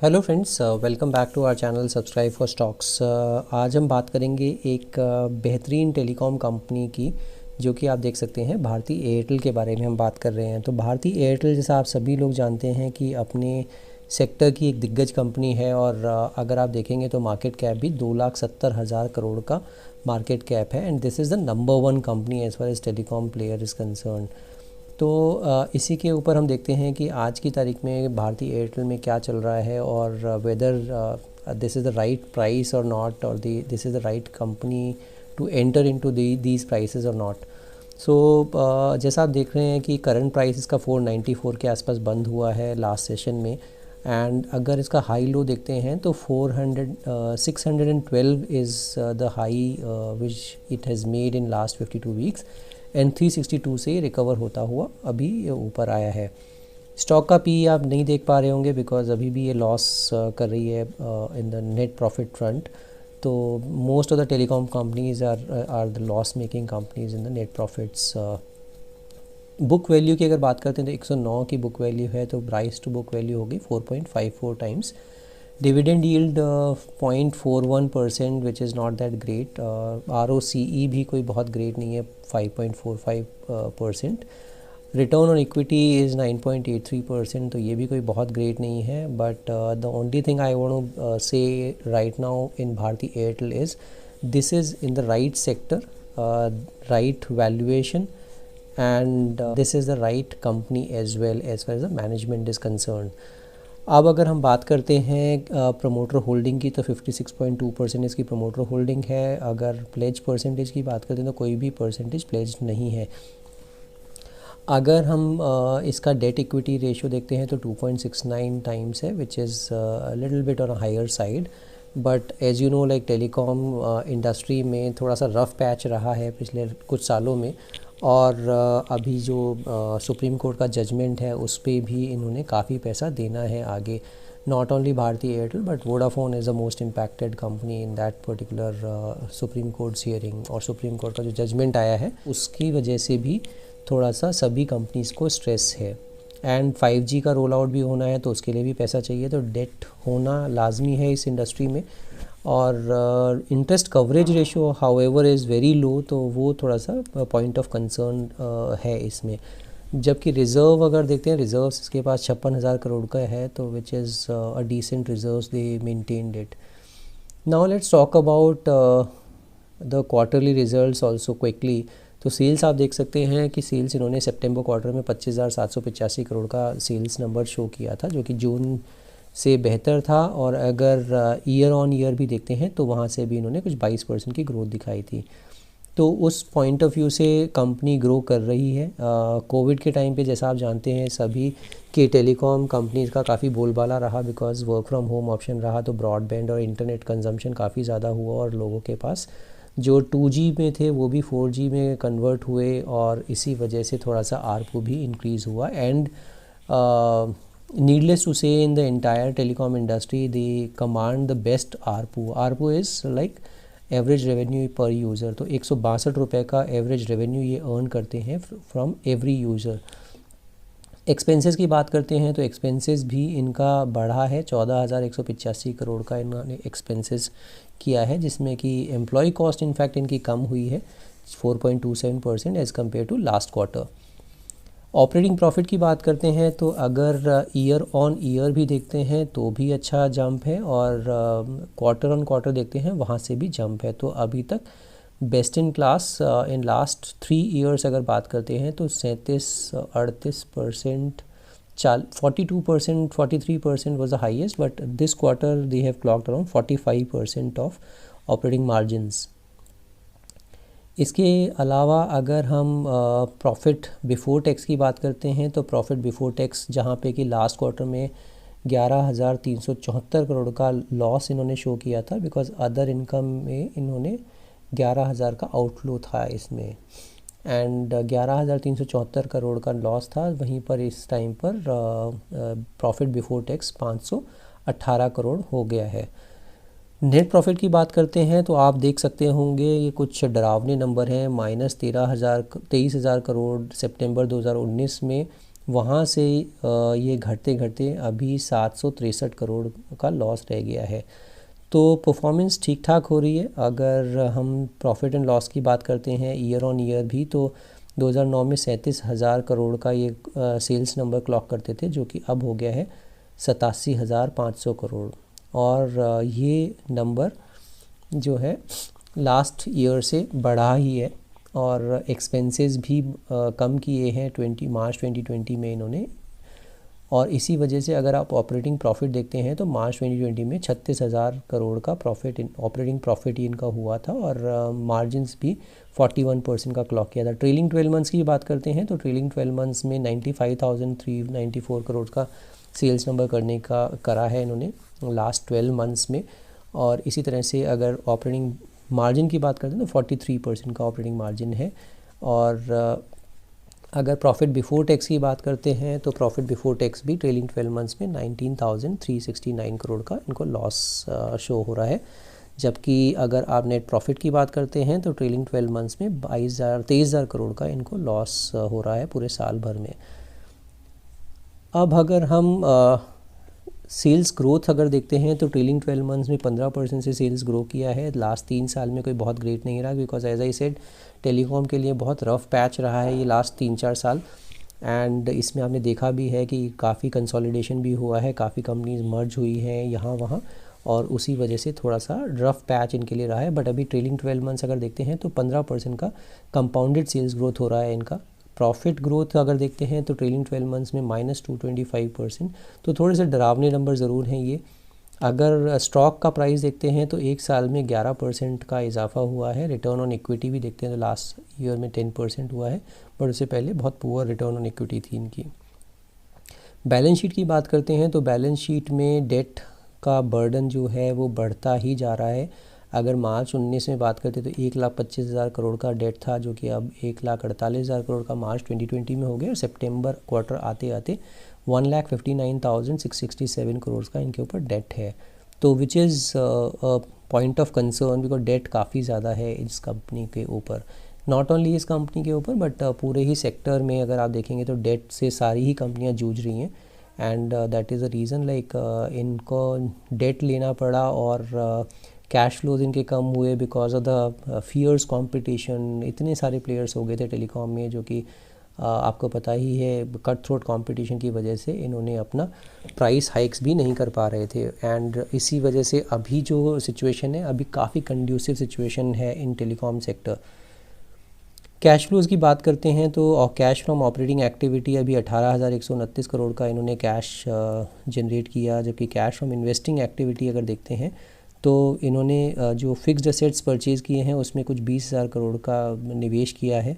Hello friends, welcome back to our channel subscribe for stocks. आज हम बात करेंगे एक बेहतरीन टेलीकॉम कंपनी की, जो कि आप देख सकते हैं भारती एयरटेल के बारे में हम बात कर रहे हैं। तो भारती एयरटेल, जैसा आप सभी लोग जानते हैं कि अपने सेक्टर की एक दिग्गज कंपनी है और अगर आप देखेंगे तो मार्केट कैप भी 2,70,000 करोड़ का मार्केट कैप है। And this is the number one company as far as telecom player is concern. तो इसी के ऊपर हम देखते हैं कि आज की तारीख में भारती एयरटेल में क्या चल रहा है और whether this is the right price और नॉट, और this is the right company to enter into these prices और नॉट। सो जैसा आप देख रहे हैं कि करंट प्राइस इसका 494 के आसपास बंद हुआ है लास्ट सेशन में। एंड अगर इसका हाई लो देखते हैं तो 612 is the high which it has made in last 52 weeks and 362 से रिकवर होता हुआ अभी ऊपर आया है। स्टॉक का पी आप नहीं देख पा रहे होंगे बिकॉज अभी भी ये लॉस कर रही है in the net profit front. तो most of the telecom companies are the loss making companies in the net profits. Book value की अगर बात करते हैं तो 109 की बुक वैल्यू है, तो प्राइस टू बुक वैल्यू होगी 4.54 times. Dividend yield 0.41%, which is not that great. ROCE भी कोई बहुत ग्रेट नहीं है, 5.45%। रिटर्न ऑन इक्विटी इज़ 9.83%, तो ये भी कोई बहुत ग्रेट नहीं है। But the only thing I want to say right now in Bharti Airtel is this is in the right sector, right valuation, and this is the right company as well as far as the management is concerned. अब अगर हम बात करते हैं promoter holding की, तो 56.2% इसकी promoter holding है। अगर प्लेज परसेंटेज की बात करते हैं तो कोई भी परसेंटेज प्लेज नहीं है। अगर हम इसका डेट इक्विटी रेशियो देखते हैं तो 2.69 टाइम्स है, which is little bit on a higher side. But as you know, like telecom industry में थोड़ा सा रफ पैच रहा है पिछले कुछ सालों में, और अभी जो सुप्रीम कोर्ट का जजमेंट है उस पर भी इन्होंने काफ़ी पैसा देना है आगे। Not only Bharti Airtel but Vodafone is the most impacted company in that particular supreme courts hearing, और सुप्रीम कोर्ट का जो जजमेंट आया है उसकी वजह से भी थोड़ा सा सभी कंपनीज़ को स्ट्रेस है। एंड 5G का रोल आउट भी होना है तो उसके लिए भी पैसा चाहिए, तो डेट होना लाजमी है इस इंडस्ट्री में। और interest coverage ratio however is very low, तो वो थोड़ा सा पॉइंट ऑफ कंसर्न है इसमें। जबकि रिज़र्व अगर देखते हैं, रिज़र्व्स इसके पास 56,000 करोड़ का है, तो which is a decent reserves they maintained it. Now let's talk about the quarterly results also quickly. तो सेल्स आप देख सकते हैं कि सेल्स इन्होंने सितंबर क्वार्टर में 25,785 करोड़ का सेल्स नंबर शो किया था, जो कि जून से बेहतर था। और अगर ईयर ऑन ईयर भी देखते हैं तो वहाँ से भी इन्होंने कुछ 22% की ग्रोथ दिखाई थी। तो उस पॉइंट ऑफ व्यू से कंपनी ग्रो कर रही है। कोविड के टाइम पे जैसा आप जानते हैं सभी के टेलीकॉम कंपनीज का काफ़ी बोलबाला रहा, because work from home option रहा, तो ब्रॉडबैंड और इंटरनेट कंजम्पशन काफ़ी ज़्यादा हुआ और लोगों के पास जो 2G में थे वो भी 4G में कन्वर्ट हुए, और इसी वजह से थोड़ा सा आरपू भी इंक्रीज़ हुआ। And needless to say, in the entire telecom industry they command the best ARPU is like average revenue पर यूज़र। तो 162 रुपये का एवरेज रेवेन्यू ये अर्न करते हैं फ्रॉम एवरी यूज़र। एक्सपेंसेस की बात करते हैं तो एक्सपेंसेस भी इनका बढ़ा है, 14,185 करोड़ का इन्होंने एक्सपेंसेस किया है, जिसमें कि एम्प्लॉय कॉस्ट इनफैक्ट इनकी कम हुई है 4.27% as compare to last quarter. Operating profit की बात करते हैं तो अगर ईयर ऑन ईयर भी देखते हैं तो भी अच्छा जंप है, और क्वार्टर ऑन क्वार्टर देखते हैं वहाँ से भी जंप है। तो अभी तक best in class in last 3 years अगर बात करते हैं तो 37-38%, 42%, 43% was the highest, but this quarter they have clogged around 45% of operating margins. इसके अलावा अगर हम प्रॉफिट बिफोर टैक्स की बात करते हैं तो प्रॉफिट बिफोर टैक्स जहाँ पे कि लास्ट क्वार्टर में 11,374 करोड़ का लॉस इन्होंने शो किया था, बिकॉज अदर इनकम में इन्होंने 11,000 का आउटफ्लो था इसमें, एंड 11,374 करोड़ का लॉस था। वहीं पर इस टाइम पर प्रॉफिट बिफोर टैक्स 518 करोड़ हो गया है। नेट प्रॉफिट की बात करते हैं तो आप देख सकते होंगे ये कुछ डरावने नंबर हैं, -13,000 23,000 करोड़ सितंबर 2019 में, वहाँ से ये घटते घटते अभी 763 करोड़ का लॉस रह गया है। तो परफॉर्मेंस ठीक ठाक हो रही है। अगर हम प्रॉफिट एंड लॉस की बात करते हैं ईयर ऑन ईयर भी, तो 2009 में 37,000 करोड़ का ये सेल्स नंबर क्लॉक करते थे, जो कि अब हो गया है 87,500 करोड़। और ये नंबर जो है लास्ट ईयर से बढ़ा ही है, और एक्सपेंसेस भी कम किए हैं मार्च 2020 में इन्होंने। और इसी वजह से अगर आप ऑपरेटिंग प्रॉफिट देखते हैं तो मार्च 2020 में 36,000 करोड़ का प्रॉफिट ऑपरेटिंग प्रॉफिट ही इनका हुआ था, और मार्जिन्स भी 41% का क्लॉक किया था। ट्रेलिंग 12 मंथ्स की बात करते हैं तो ट्रेलिंग 12 मंथ्स में 95,394 करोड़ का सेल्स नंबर करा है इन्होंने लास्ट 12 मंथ्स में। और इसी तरह से अगर ऑपरेटिंग मार्जिन की बात करते हैं तो 43% का ऑपरेटिंग मार्जिन है। और अगर प्रॉफिट बिफोर टैक्स की बात करते हैं तो प्रॉफिट बिफोर टैक्स भी ट्रेलिंग 12 मंथ्स में 19,369 करोड़ का इनको लॉस शो हो रहा है। जबकि अगर आप नेट प्रॉफिट की बात करते हैं तो ट्रेलिंग 12 मंथ्स में 23,000 करोड़ का इनको लॉस हो रहा है पूरे साल भर में। अब अगर हम सेल्स ग्रोथ अगर देखते हैं तो ट्रेलिंग 12 मंथ्स में 15% से सेल्स ग्रो किया है। लास्ट 3 साल में कोई बहुत ग्रेट नहीं रहा, because as I said telecom के लिए बहुत रफ पैच रहा है ये लास्ट 3-4 साल। एंड इसमें आपने देखा भी है कि काफ़ी कंसोलिडेशन भी हुआ है, काफ़ी कंपनीज मर्ज हुई हैं यहाँ वहाँ, और उसी वजह से थोड़ा सा रफ पैच इनके लिए रहा है। बट अभी ट्रेलिंग 12 मंथ्स अगर देखते हैं तो 15% का कंपाउंडेड सेल्स ग्रोथ हो रहा है इनका। प्रॉफिट ग्रोथ अगर देखते हैं तो ट्रेलिंग 12 मंथ्स में -225%, तो थोड़े से डरावने नंबर ज़रूर हैं ये। अगर स्टॉक का प्राइस देखते हैं तो एक साल में 11% का इजाफा हुआ है। रिटर्न ऑन इक्विटी भी देखते हैं तो लास्ट ईयर में 10% हुआ है, बट उससे पहले बहुत पुअर रिटर्न ऑन इक्विटी थी इनकी। बैलेंस शीट की बात करते हैं तो बैलेंस शीट में डेट का बर्डन जो है वो बढ़ता ही जा रहा है। अगर मार्च 19 में बात करते तो 1,25,000 करोड़ का डेट था, जो कि अब 1,48,000 करोड़ का मार्च 2020 में हो गया। और सितंबर क्वार्टर आते आते 1,59,667 करोड़ का इनके ऊपर डेट है। तो which is point of concern, because debt काफ़ी ज़्यादा है इस कंपनी के ऊपर। नॉट ओनली इस कंपनी के ऊपर बट पूरे ही सेक्टर में अगर आप देखेंगे तो डेट से सारी ही कंपनियां जूझ रही हैं। And that is the reason, like इनको डेट लेना पड़ा, और कैश फ्लोज इनके कम हुए because of the fierce competition. इतने सारे प्लेयर्स हो गए थे टेलीकॉम में, जो कि आपको पता ही है कट थ्रोट कंपटीशन की वजह से इन्होंने अपना प्राइस हाइक्स भी नहीं कर पा रहे थे। एंड इसी वजह से अभी जो सिचुएशन है, अभी काफ़ी कंड्यूसिव सिचुएशन है इन टेलीकॉम सेक्टर। कैश फ्लोज़ की बात करते हैं तो कैश फ्रॉम ऑपरेटिंग एक्टिविटी अभी 18,129 करोड़ का इन्होंने कैश जनरेट किया। जबकि कैश फ्रॉम इन्वेस्टिंग एक्टिविटी अगर देखते हैं तो इन्होंने जो फिक्स्ड असेट्स परचेज़ किए हैं उसमें कुछ 20,000 करोड़ का निवेश किया है,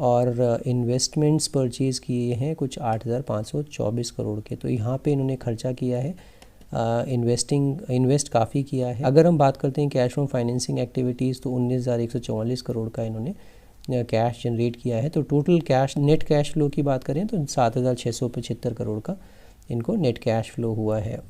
और इन्वेस्टमेंट्स परचेज़ किए हैं कुछ 8,524 करोड़ के। तो यहाँ पे इन्होंने खर्चा किया है, इन्वेस्ट काफ़ी किया है। अगर हम बात करते हैं कैश फ्रॉम फाइनेंसिंग एक्टिविटीज़ तो 19,144 करोड़ का इन्होंने कैश जनरेट किया है। तो total cash net cash flow की बात करें तो 7,675 करोड़ का इनको नेट कैश फ्लो हुआ है।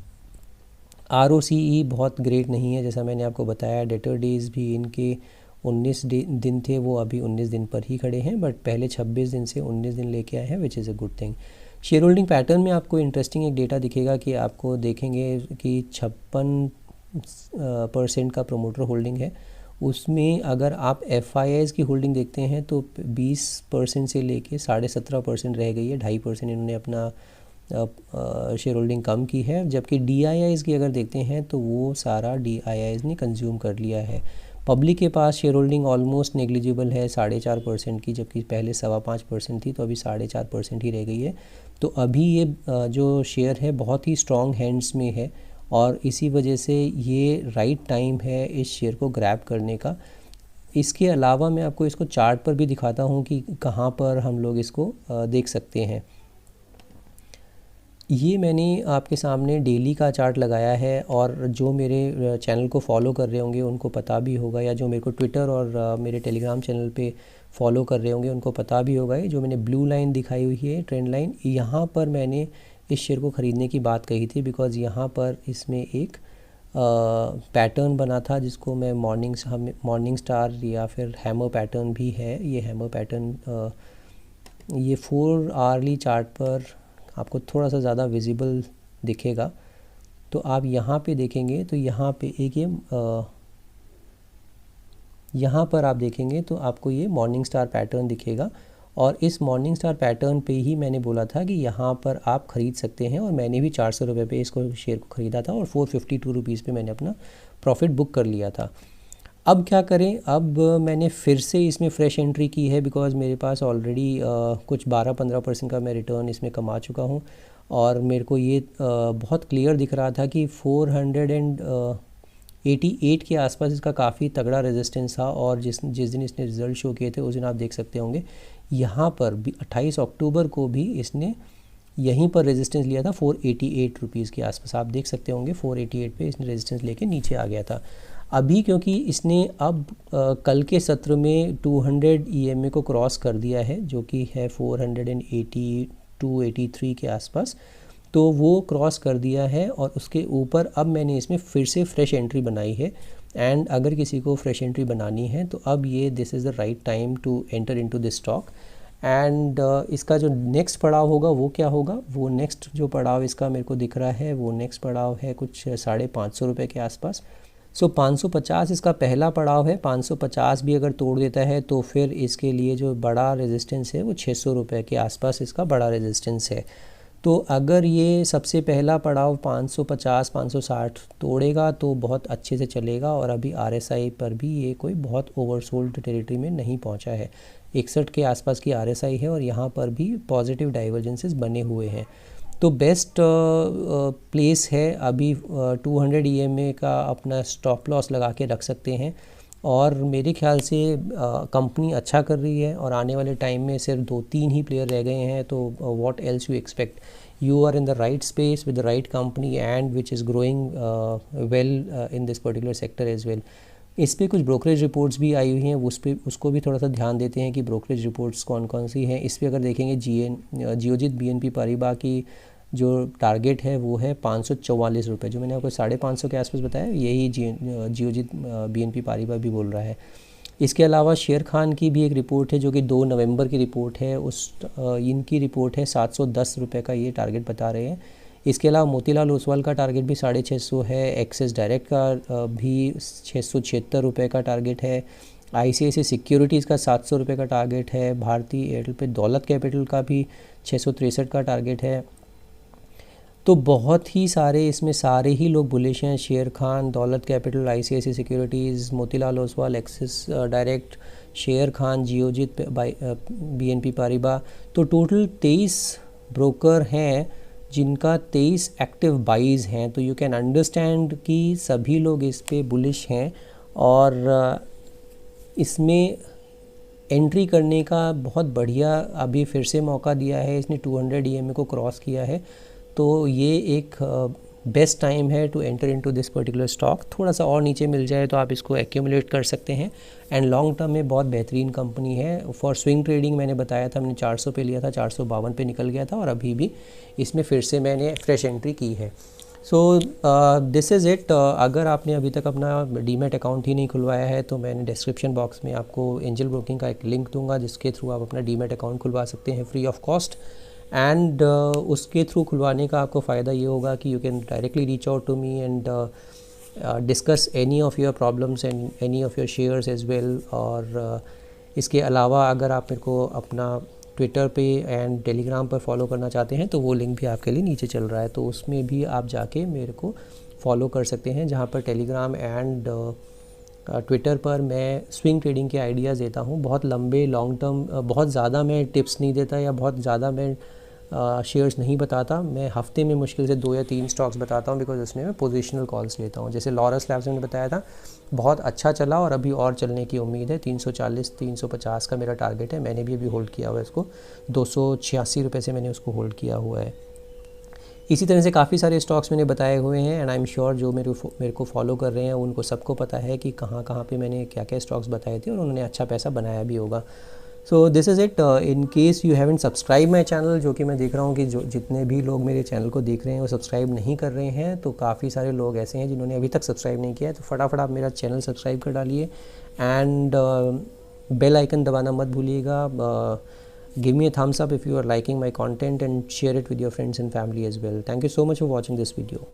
ROCE बहुत ग्रेट नहीं है, जैसा मैंने आपको बताया। डेटर डेज़ भी इनके 19 दिन थे, वो अभी 19 दिन पर ही खड़े हैं, बट पहले 26 दिन से 19 दिन लेके आए हैं, विच is a good thing. Share holding pattern में आपको इंटरेस्टिंग एक डेटा दिखेगा कि आपको देखेंगे कि 56% का प्रोमोटर होल्डिंग है। उसमें अगर आप FIIs की होल्डिंग देखते हैं तो 20% से लेके 17.5% रह गई है। 2.5% इन्होंने अपना शेयर होल्डिंग कम की है। जबकि DIIs की अगर देखते हैं तो वो सारा DIIs ने कंज्यूम कर लिया है। पब्लिक के पास शेयर होल्डिंग ऑलमोस्ट नेग्लिजिबल है 4.5% की, जबकि पहले 5.25% थी, तो अभी 4.5% ही रह गई है। तो अभी ये जो शेयर है बहुत ही स्ट्रॉन्ग हैंड्स में है, और इसी वजह से ये राइट टाइम है इस शेयर को ग्रैब करने का। इसके अलावा मैं आपको इसको चार्ट पर भी दिखाता हूँ कि कहाँ पर हम लोग इसको देख सकते हैं। ये मैंने आपके सामने डेली का चार्ट लगाया है, और जो मेरे चैनल को फॉलो कर रहे होंगे उनको पता भी होगा, या जो मेरे को ट्विटर और मेरे टेलीग्राम चैनल पे फॉलो कर रहे होंगे उनको पता भी होगा। ये जो मैंने ब्लू लाइन दिखाई हुई है ट्रेंड लाइन, यहाँ पर मैंने इस शेयर को ख़रीदने की बात कही थी, बिकॉज़ यहाँ पर इसमें एक पैटर्न बना था जिसको मैं मॉर्निंग स्टार या फिर हैमर पैटर्न भी है, ये हैमर पैटर्न ये 4 आवरली चार्ट पर आपको थोड़ा सा ज़्यादा विजिबल दिखेगा। तो आप यहाँ पे देखेंगे तो यहाँ पे एक ये यहाँ पर आप देखेंगे तो आपको ये मॉर्निंग स्टार पैटर्न दिखेगा, और इस मॉर्निंग स्टार पैटर्न पे ही मैंने बोला था कि यहाँ पर आप ख़रीद सकते हैं, और मैंने भी 400 रुपये पे इसको शेयर को ख़रीदा था और 452 रुपीज़ पे मैंने अपना प्रॉफिट बुक कर लिया था। अब क्या करें, अब मैंने फिर से इसमें फ़्रेश एंट्री की है, बिकॉज़ मेरे पास ऑलरेडी कुछ 12-15% का मैं रिटर्न इसमें कमा चुका हूँ, और मेरे को ये बहुत क्लियर दिख रहा था कि 488 के आसपास इसका काफ़ी तगड़ा रेजिस्टेंस था। और जिस दिन इसने रिज़ल्ट शो किए थे उस दिन आप देख सकते होंगे यहाँ पर भी 28 अक्टूबर को भी इसने यहीं पर रेजिस्टेंस लिया था 488 रुपीज़ के आसपास। आप देख सकते होंगे 488 पे इसने रेजिस्टेंस लेके नीचे आ गया था। अभी क्योंकि इसने अब कल के सत्र में 200 EMA को क्रॉस कर दिया है, जो कि है 482-83 के आसपास, तो वो क्रॉस कर दिया है, और उसके ऊपर अब मैंने इसमें फिर से फ्रेश एंट्री बनाई है। एंड अगर किसी को फ्रेश एंट्री बनानी है तो अब ये this is the right time to enter into this stock. And इसका जो नेक्स्ट पड़ाव होगा वो क्या होगा, वो नेक्स्ट जो पड़ाव इसका मेरे को दिख रहा है वो नेक्स्ट पड़ाव है कुछ 550 रुपये के आसपास। सो 550 इसका पहला पड़ाव है। 550 भी अगर तोड़ देता है तो फिर इसके लिए जो बड़ा रेजिस्टेंस है वो 600 रुपये के आसपास इसका बड़ा रेजिस्टेंस है। तो अगर ये सबसे पहला पड़ाव 550-560 तोड़ेगा तो बहुत अच्छे से चलेगा, और अभी RSI पर भी ये कोई बहुत ओवरसोल्ड टेरिटरी में नहीं पहुंचा है। 61 के आसपास की RSI है, और यहाँ पर भी पॉजिटिव डाइवर्जेंसेस बने हुए हैं। तो बेस्ट प्लेस है अभी 200 EMA का अपना स्टॉप लॉस लगा के रख सकते हैं, और मेरे ख्याल से कंपनी अच्छा कर रही है, और आने वाले टाइम में सिर्फ 2-3 ही प्लेयर रह गए हैं। तो what else you expect, you are in the right space with the right company and which is growing well in this particular sector as well. इस पे कुछ ब्रोकरेज रिपोर्ट्स भी आई हुई हैं, उसको भी थोड़ा सा ध्यान देते हैं कि ब्रोकरेज रिपोर्ट्स कौन कौन सी हैं। इस पे अगर देखेंगे जियोजित BNP पारिबा की जो टारगेट है वो है 544 रुपये, जो मैंने आपको 550 के आसपास बताया, यही जियोजित BNP पारिबा भी बोल रहा है। इसके अलावा शेर खान की भी एक रिपोर्ट है जो कि 2 नवंबर की रिपोर्ट है, इनकी रिपोर्ट है 710 रुपये का ये टारगेट बता रहे हैं। इसके अलावा मोतीलाल ओसवाल का टारगेट भी 650 है, एक्सिस डायरेक्ट का भी 676 रुपये का टारगेट है, ICICI सिक्योरिटीज़ का 700 रुपये का टारगेट है, भारतीय एयरटेल पे दौलत कैपिटल का भी 663 का टारगेट है। तो बहुत ही सारे इसमें सारे ही लोग बुलिश हैं, शेर खान, दौलत capital, ICICI securities, Motilal Oswal, axis direct, शेर खान, जियोजित BNP पारिबा। तो टोटल 23 ब्रोकर हैं जिनका 23 एक्टिव बाइज हैं। तो यू कैन अंडरस्टैंड कि सभी लोग इस पे बुलिश हैं, और इसमें एंट्री करने का बहुत बढ़िया अभी फिर से मौका दिया है। इसने 200 EMA को क्रॉस किया है, तो ये एक बेस्ट टाइम है to enter into this particular stock. थोड़ा सा और नीचे मिल जाए तो आप इसको एक्यूमुलेट कर सकते हैं, एंड लॉन्ग टर्म में बहुत बेहतरीन कंपनी है। फॉर स्विंग ट्रेडिंग मैंने बताया था, मैंने 400 पे लिया था, 452 पे निकल गया था, और अभी भी इसमें फिर से मैंने फ्रेश एंट्री की है। So this is it. अगर आपने अभी तक अपना डीमैट अकाउंट ही नहीं खुलवाया है तो मैंने डिस्क्रिप्शन बॉक्स में आपको एंजल ब्रोकिंग का एक लिंक दूंगा, जिसके थ्रू आप अपना डीमैट अकाउंट खुलवा सकते हैं फ्री ऑफ कॉस्ट। एंड उसके थ्रू खुलवाने का आपको फ़ायदा ये होगा कि you can directly reach out to me and discuss any of your problems and any of your shares as well. और इसके अलावा अगर आप मेरे को अपना ट्विटर पे एंड टेलीग्राम पर फॉलो करना चाहते हैं तो वो लिंक भी आपके लिए नीचे चल रहा है, तो उसमें भी आप जाके मेरे को फॉलो कर सकते हैं, जहाँ पर टेलीग्राम एंड ट्विटर पर मैं स्विंग ट्रेडिंग के आइडियाज़ देता हूँ। बहुत लंबे लॉन्ग टर्म बहुत ज़्यादा मैं टिप्स नहीं देता, या बहुत ज़्यादा मैं शेयर्स नहीं बताता। मैं हफ्ते में मुश्किल से 2 या 3 स्टॉक्स बताता हूँ, बिकॉज उसमें मैं पोजिशनल कॉल्स लेता हूँ। जैसे लॉरस लैब्स में बताया था, बहुत अच्छा चला और अभी और चलने की उम्मीद है। 340-350 का मेरा टारगेट है, मैंने भी अभी होल्ड किया हुआ है इसको। 286 रुपये से मैंने उसको होल्ड किया हुआ है। इसी तरह से काफ़ी सारे स्टॉक्स मैंने बताए हुए हैं, एंड आई एम श्योर जो मेरे को फॉलो कर रहे हैं उनको सबको पता है कि कहाँ कहाँ पे मैंने क्या क्या स्टॉक्स बताए थे, और उन्होंने अच्छा पैसा बनाया भी होगा। So this is it. In case you haven't subscribe my channel, जो कि मैं देख रहा हूँ कि जो जितने भी लोग मेरे चैनल को देख रहे हैं वो सब्सक्राइब नहीं कर रहे हैं, तो काफ़ी सारे लोग ऐसे हैं जिन्होंने अभी तक सब्सक्राइब नहीं किया है, तो फटाफट आप मेरा चैनल सब्सक्राइब कर डालिए, एंड बेल आइकन दबाना मत भूलिएगा। Give me a thumbs up if you are liking my content and share it with your friends and family as well. Thank you so much for watching this video.